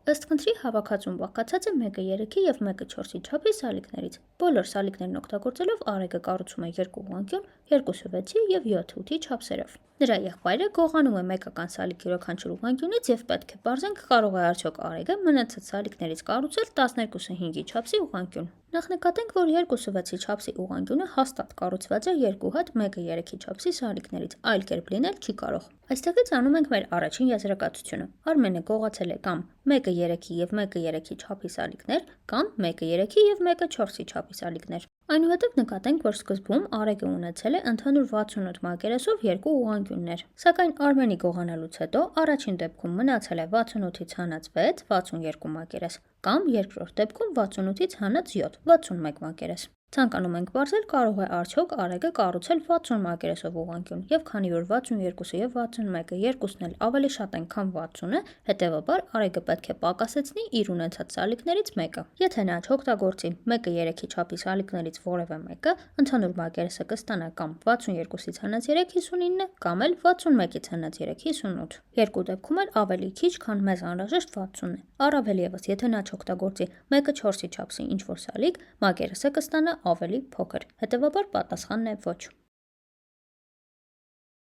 Ըստ խնդրի հավաքածուն բաղկացած է 1-ը 3-ի և 1-ը 4-ի չափի սալիկներից։ Բոլոր սալիկներն օգտագործելով Արեգը կառուցում է 2 ուղղանկյուն 2-ը 6-ի և 7-ը 8-ի չափսերով։ Նրա եղբայրը գողանում է մեկական սալիկ յուրաքանչյուր ուղղանկյունից և պետք է պարզենք կարող է արդյոք Արեգը մնացած սալիկներից կառուցել 12-ը 5-ի չափսի ուղղանկյուն։ Նախ նկատենք, որ 2-ը 6-ի չափսի ուղղանկյունը հաստատ կառուցված է 2 հատ 1-ը 3-ի չափսի սալիկներից, այլ կերպ լինել չի կարող։ Այստեղից անում ենք մեր առաջին եզրակացությունը։ Արմենը գողացել է կամ 1-ը 3-ի և 1-ը 3-ի չափի սալիկներ, կամ 1-ը 3-ի և 1-ը 4-ի չափի սալիկներ։ Այնուհետև նկատենք, որ սկզբում Արեգը ունեցել է ընդհանուր 68 մակերեսով 2 ուղղանկյուններ, սակայն Արմենի գողանալուց հետո առաջին դեպքում մնացել է 68-ից հանած 6, 62 մակերես, կամ երկրորդ դեպքում 68-ից հանած 7, 61 մակերես։ Ցանկանում ենք պարզել կարող է արդյոք Արեգը կառուցել 60 մակերեսով ուղղանկյուն, և քանի որ 62-ը և 61-ը երկուսն էլ ավելի շատ են, քան 60-ը, հետևաբար Արեգը պետք է պակասեցնի իր ունեցած սալիկներից մեկը։ Եթե նա չօգտագործի 1-ը 3-ի չափի սալիկներից որևէ մեկը, ընդհանուր մակերեսը կստանա կամ 62-ից հանած 3 59, կամ էլ 61-ից հանած 3 58։ Երկու դեպքում էլ ավելի քիչ, քան մեզ անհրաժեշտ 60 է։ Առավել ևս, եթե նա չօգտագործի 1-ը 4-ի չափսի ինչ-որ սալիկ, մակերեսը կստանա ավելի փոքր, հետևաբար պատասխանն է ոչ։